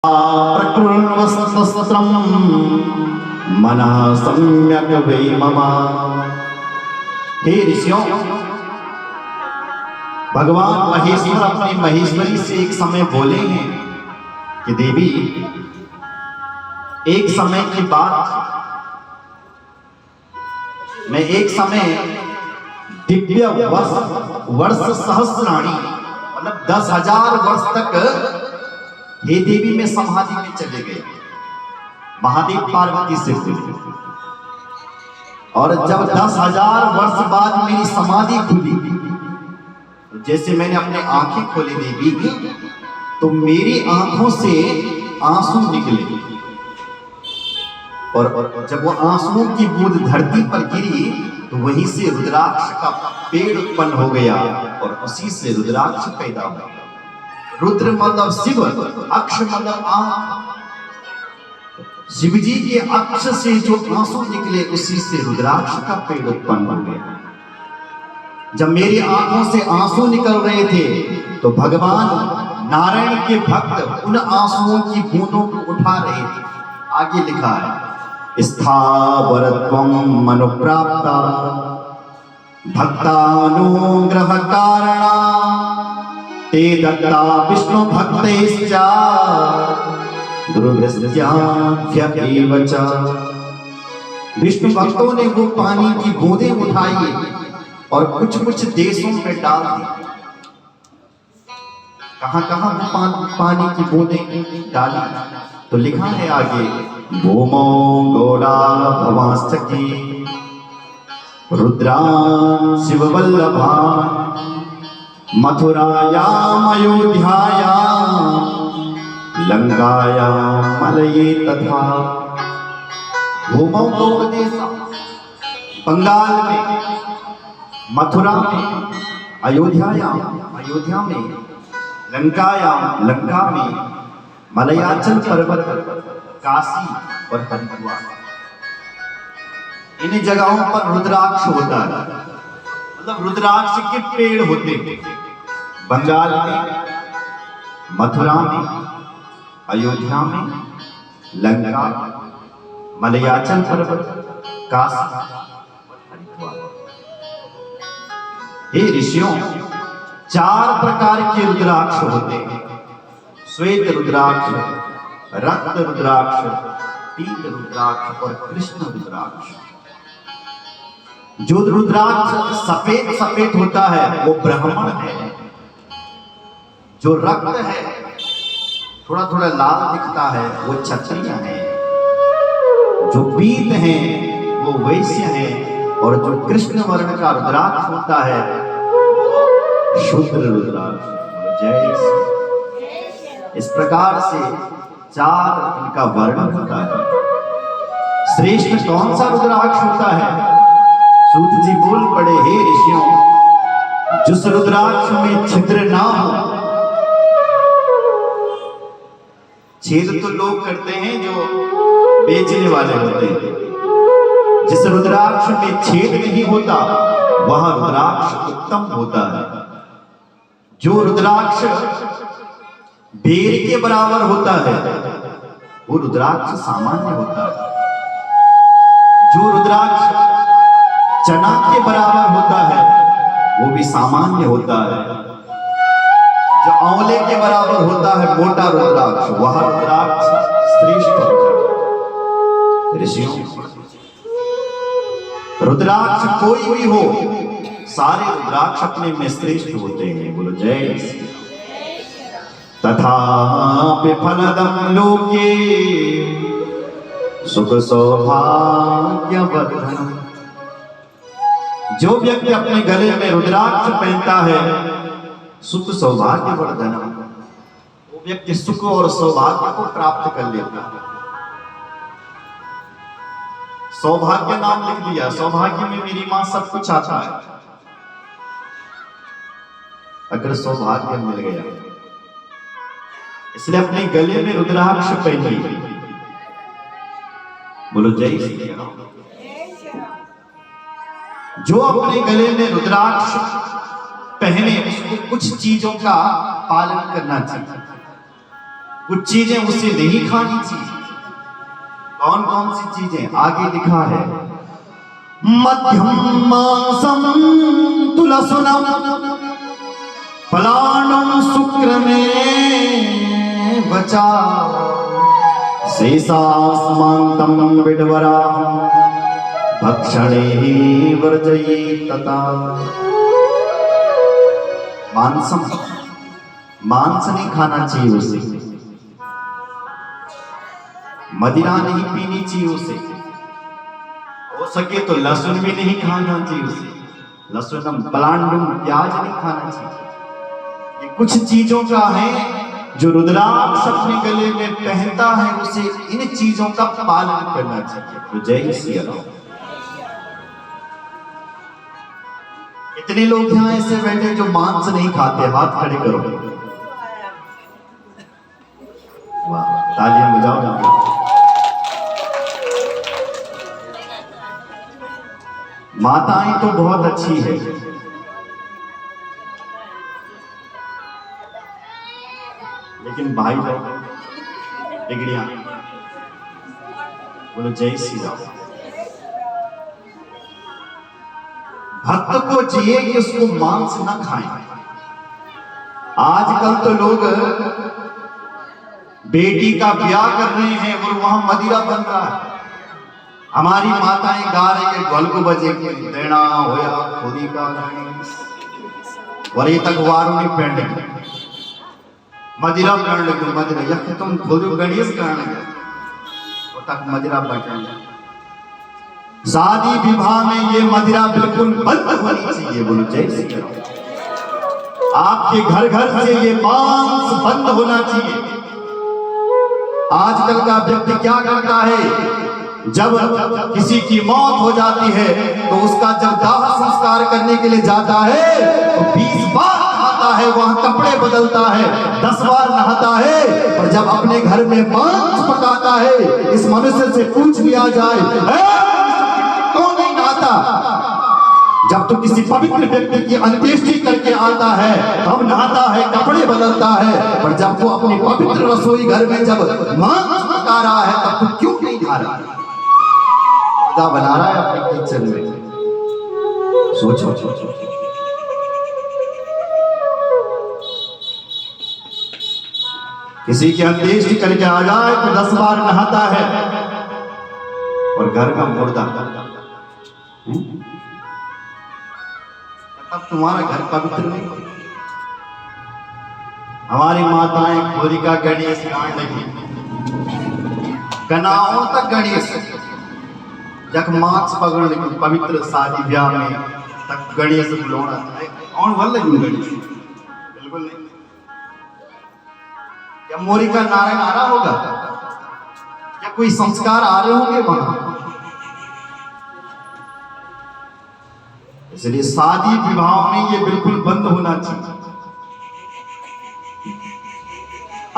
प्रकृण्वस्त्रं मनः सम्यक वै मम। हे ऋषियों, भगवान महेश्वर अपनी महेश्वरी से एक समय बोले हैं कि देवी, एक समय की बात, मैं एक समय दिव्य वर्ष सहस्राणी मतलब 10,000 वर्ष तक हे देवी में समाधि में चले गए। महादेव पार्वती से बोले, और जब 10,000 वर्ष बाद मेरी समाधि खुली, तो जैसे मैंने अपने आंखें खोली देवी, तो मेरी आंखों से आंसू निकले, और जब वो आंसुओं की बूंद धरती पर गिरी, तो वहीं से रुद्राक्ष का पेड़ उत्पन्न हो गया, और उसी से रुद्राक्ष पैदा हुआ। रुद्र मतलब शिव, अक्ष मतलब आंख। शिव जी के अक्ष से जो आंसू निकले, उसी से रुद्राक्ष का पेड़ उत्पन्न हो गया। जब मेरी आंखों से आंसू निकल रहे थे, तो भगवान नारायण के भक्त उन आंसुओं की बूंदों को उठा रहे थे। आगे लिखा है, स्थावरत्वं मनुप्राप्ता भक्तानुग्रह कारणा ते दत्ता विष्णु भक्तैश्च दुर्भिस्त्याख्यैव च। विष्णु भक्तों ने वो पानी की बूंदें उठाई और कुछ कुछ देशों में डाल दी। कहां कहां वो पानी की बूंदें डाली, तो लिखा है आगे, भूमौ गौड़ा भवांश्चकी रुद्रान् शिववल्लभान् मथुरायाम अयोध्यायाम लंकायाम मलये तथा। भूमौ गौदेशा, बंगाल में, मथुरा में, अयोध्या में, लंका में, मलयाचल पर्वत, काशी और हरिद्वार, इन जगहों पर रुद्राक्ष होता है। मतलब रुद्राक्ष के पेड़ होते हैं। बंगाल में, मथुरा में, अयोध्या में, लंका, मलयाचल पर्वत, काशी, हरिद्वार। हे ऋषियों, 4 प्रकार के रुद्राक्ष होते हैं। श्वेत रुद्राक्ष, रक्त रुद्राक्ष, पीत रुद्राक्ष और कृष्ण रुद्राक्ष। जो रुद्राक्ष सफेद सफेद होता है वो ब्राह्मण है। जो रक्त है, थोड़ा थोड़ा लाल दिखता है, वो क्षत्रिय है। जो पीत है वो वैश्य है, और जो कृष्ण वर्ण का रुद्राक्ष होता है शूद्र रुद्राक्ष। जय श्री। इस प्रकार से 4 इनका वर्णन होता है। श्रेष्ठ कौन सा रुद्राक्ष होता है? सूत जी बोल पड़े, हे ऋषियों, जिस रुद्राक्ष में छिद्र ना हो। छेद तो लोग करते हैं जो बेचने वाले होते हैं। जिस रुद्राक्ष में छेद नहीं होता, वह रुद्राक्ष उत्तम होता है। जो रुद्राक्ष बेर के बराबर होता है, वो रुद्राक्ष सामान्य होता है। जो रुद्राक्ष चना के बराबर होता है, वो भी सामान्य होता है। जो आंवले के बराबर होता है मोटा रुद्राक्ष, वह रुद्राक्ष श्रेष्ठ होता है। ऋषियों, रुद्राक्ष कोई भी हो, सारे रुद्राक्ष अपने में श्रेष्ठ होते हैं। बोलो जय श्री। तथापि फलदं लोके सुख सौभाग्यवर्धनम्। जो व्यक्ति अपने गले में रुद्राक्ष पहनता है, सुख सौभाग्यवर्धनम्, वो व्यक्ति सुख और सौभाग्य को प्राप्त कर लेता है। सौभाग्य नाम लिख दिया। सौभाग्य में मेरी मां सब कुछ आता है। अगर सौभाग्य मिल गया, इसलिए अपने गले में रुद्राक्ष पहनिए। बोलो जय श्री राम। जो अपने गले में रुद्राक्ष पहने, उसको कुछ चीजों का पालन करना चाहिए। कुछ चीजें उसे नहीं खानी चाहिए। कौन कौन सी चीजें आगे लिखा है? मध्यम मांसम तुलसुनम पलाणम शुक्र में बचा शेषास्मांतम विडवरा भक्षणे वर्जयेत तथा। मांसम, मांस नहीं खाना चाहिए उसे, मदिरा नहीं पीनी चाहिए उसे, हो सके तो लहसुन भी नहीं खाना चाहिए उसे, लहसुनम पलांडुम प्याज नहीं खाना चाहिए। ये कुछ चीजों का है जो रुद्राक्ष अपने गले में पहनता है, उसे इन चीजों का पालन करना चाहिए। तो जय श्री राम। इतने लोग यहां ऐसे बैठे जो मांस नहीं खाते, हाथ खड़े करो। वाह, तालियां बजाओ ना। माताएं तो बहुत अच्छी है, लेकिन भाई लोग बिगड़िया। बोलो जय श्री राम। भक्त को चाहिए कि उसको मांस ना खाएं। आजकल तो लोग बेटी का ब्याह कर रहे हैं और वहां मदिरा बन रहा है। हमारी माताएं गा रही है ढोल को बजे देना होया खुदी का वरी तक वारू नहीं पहनने मदिरा पहन लगे। मदिरा यख तुम खुद गणेश कहने लगे वो तक मदिरा बैठे। शादी विवाह में ये मदिरा बिल्कुल बंद होनी चाहिए। बोलो जय श्री राम। आपके घर घर से ये मांस बंद होना चाहिए। आजकल का व्यक्ति क्या करता है, जब किसी की मौत हो जाती है तो उसका जब दाह संस्कार करने के लिए जाता है तो 20 बार नहाता है, वहां कपड़े बदलता है, 10 बार नहाता है। और जब अपने घर में मांस पकाता है, इस मनुष्य से पूछ लिया जाए कौन नहीं नहाता? जब तो किसी पवित्र व्यक्ति की अंत्येष्टि करके आता है तब नहाता है, कपड़े बदलता है। पर जब वो अपनी पवित्र रसोई घर में जब मांस पका रहा है तब तो क्यों नहीं नहा रहा? बना रहा है अपने किचन में। सोचो किसी की अंत्येष्टि करके आ जाए तो 10 बार नहाता है और घर का मुर्दा, तब तुम्हारा घर पवित्र नहीं। हमारी माताएं खोरिका गणेश गान लगी, गनाओं तक गणेश, जब मांस पकड़ लगी पवित्र शादी ब्याह में तक गणेश बुलाना और वल लगी गणेश बिल्कुल नहीं। क्या मोरी का नारा नारा होगा? क्या कोई संस्कार आ रहे होंगे वहां? इसलिए शादी विवाह में ये बिल्कुल बंद होना चाहिए।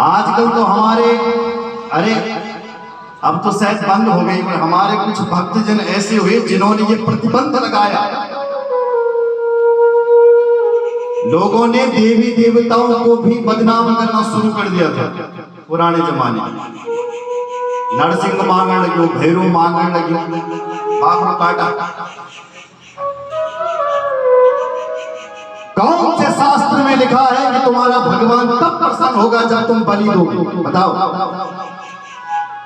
आजकल तो हमारे अब तो शायद बंद हो गई, पर हमारे कुछ भक्तजन ऐसे हुए जिन्होंने ये प्रतिबंध लगाया। लोगों ने देवी देवताओं को भी बदनाम करना शुरू कर दिया था पुराने जमाने में। नरसिंह मांगने लगे, भैरव मांगने लगे, बाबा काटा। कौन से शास्त्र में लिखा है कि तुम्हारा भगवान तब प्रसन्न होगा जब तुम बलि दोगे? बताओ।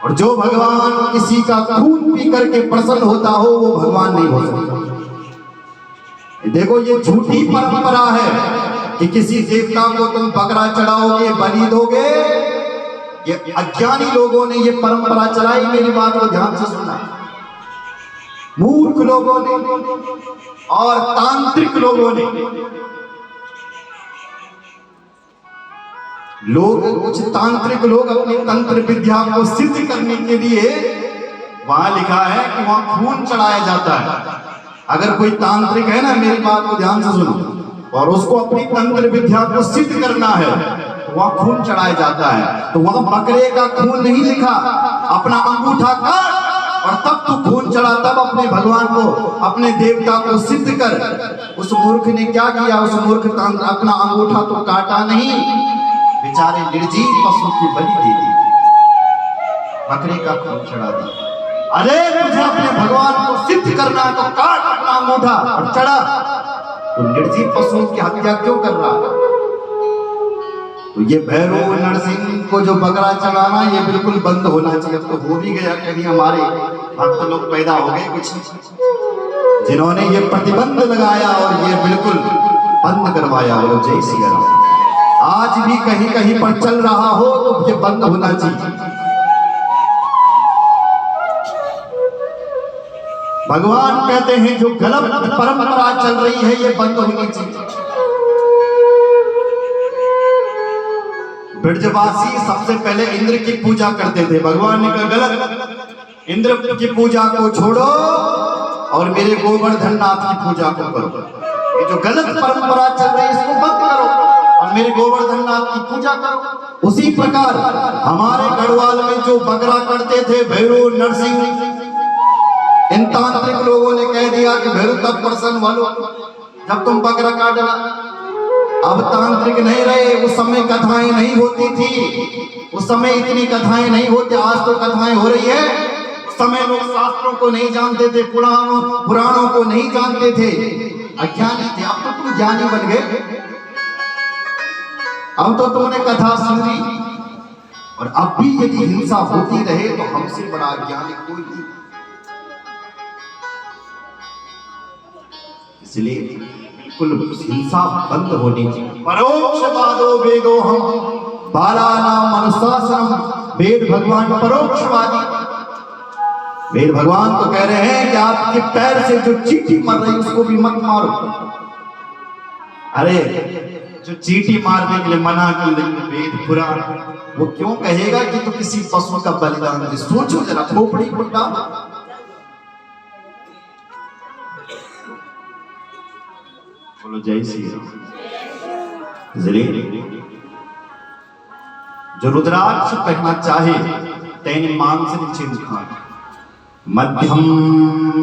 और जो भगवान किसी का खून पी करके प्रसन्न होता हो वो भगवान नहीं हो सकता। देखो ये झूठी परंपरा है कि किसी देवता को तुम बकरा चढ़ाओगे, बलि दोगे। ये अज्ञानी लोगों ने ये परंपरा चलाई। मेरी बात को ध्यान से सुनना। मूर्ख लोगों ने और तांत्रिक लोगों ने, कुछ तांत्रिक लोग अपनी तंत्र विद्या को सिद्ध करने के लिए, वहां लिखा है कि वहां खून चढ़ाया जाता है। अगर कोई तांत्रिक है ना, मेरी बात को ध्यान से सुनो, और उसको अपनी तंत्र विद्या को सिद्ध करना है तो वहां खून चढ़ाया जाता है। तो वहां बकरे का खून नहीं लिखा, अपना अंगूठा काट और तब तू खून चढ़ा, तब अपने भगवान को, अपने देवता को सिद्ध कर। उस मूर्ख ने क्या किया? उस मूर्ख अपना अंगूठा तो काटा नहीं, बेचारे निर्जीव पशु की बलि दे दी, बकरे का खून चढ़ा दिया। अरे तुझे अपने भगवान को सिद्ध करना है तो काट अपना अंगूठा और चढ़ा। तो निर्जीव पशुओं की हत्या क्यों कर रहा है? तो ये भैरव नरसिंह को जो बकरा चढ़ाना ये बिल्कुल बंद होना चाहिए। तो हो भी गया, कहीं हमारे भक्त लोग पैदा हो गए कुछ जिन्होंने ये प्रतिबंध लगाया और ये बिल्कुल बंद करवाया। और जय श्री राम। आज भी कहीं कहीं पर चल रहा हो तो ये बंद होना चाहिए। भगवान कहते हैं जो गलत परंपरा चल रही है ये बंद होनी चाहिए। ब्रजवासी सबसे पहले इंद्र की पूजा करते थे। भगवान ने कहा गलत, इंद्र की पूजा को छोड़ो और मेरे गोवर्धन नाथ की पूजा को करो। ये जो गलत परंपरा चल रही है इसको बंद करो और मेरे गोवर्धन नाथ की पूजा करो। उसी प्रकार हमारे गढ़वाल में जो बकरा करते थे भैरव नरसिंह, इन तांत्रिक लोगों ने कह दिया कि भैरव तब प्रसन्न वालो जब तुम बकरा काट डाला। अब तांत्रिक नहीं रहे, उस समय कथाएं नहीं होती थी, उस समय इतनी कथाएं नहीं होती, आज तो कथाएं हो रही है। उस समय लोग शास्त्रों को नहीं जानते थे, पुराणों को नहीं जानते थे, अज्ञानी थे। अब तो तुम ज्ञानी बन गए, अब तो तुमने कथा सुनी। और अब भी यदि हिंसा होती रहे तो हमसे बड़ा अज्ञानी कोई नहीं। इसलिए बिल्कुल हिंसा बंद होनी चाहिए। परोक्षवादो वेदो हम बालानाम अनुशासनम। वेद भगवान परोक्षवादी, वेद भगवान तो कह रहे हैं कि आपके पैर से जो चींटी मर रही उसको भी मत मारो। अरे जो चींटी मारने के लिए मना कर रही वेद पुराण, वो क्यों कहेगा कि तू किसी पशु का बलिदान दे? सोचो जरा, खोपड़ी फुटा। बोलो जय श्री राम। जो रुद्राक्ष पहनना चाहे तेने मांस नीचे उठाए, मध्यम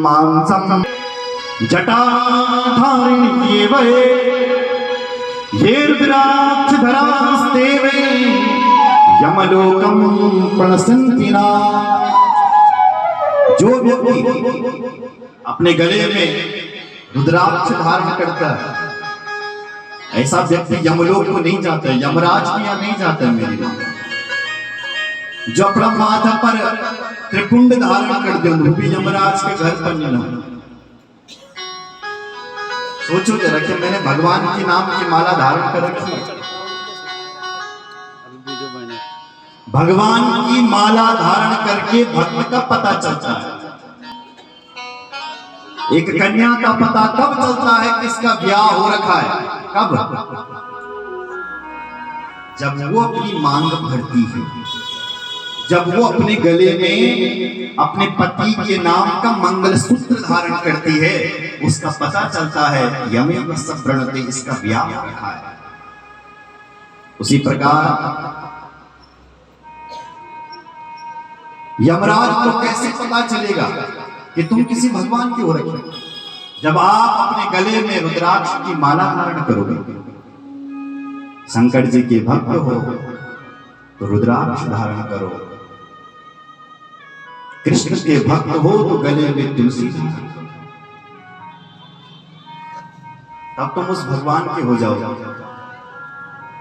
मांसम जटाधारिणी ये रुद्राक्ष धरास्ते वे यमलोकम प्रणसन्ति ना। जो व्यक्ति अपने गले में रुद्राक्ष धारण करता है ऐसा व्यक्ति यमलोक को नहीं जाता है, यमराज के यहाँ नहीं जाता है। मेरी बात, जो अपना माथा पर त्रिपुंड धारण कर दे वो भी यमराज के घर पर नहीं ना। सोचो जरा कि मैंने भगवान के नाम की माला धारण कर रखी है। भगवान की माला धारण करके भक्त का पता चलता है। एक कन्या का पता कब चलता है किसका ब्याह हो रखा है? कब? जब वो अपनी मांग भरती है, जब वो अपने गले में अपने पति के नाम का मंगलसूत्र धारण करती है, उसका पता चलता है यमेव स प्रणते, इसका ब्याह हो रखा है। उसी प्रकार यमराज को कैसे पता चलेगा कि तुम किसी भगवान की हो रखे? जब आप अपने गले में रुद्राक्ष की माला धारण करोगे, शंकर जी के भक्त हो तो रुद्राक्ष धारण करो, कृष्ण के भक्त हो तो गले में तुलसी धारण करो, तब तुम उस भगवान के हो जाओ।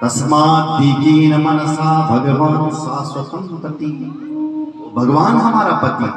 तस्मात् दीकीन मनसा भगवान शाश्वतम पति। भगवान हमारा पति है।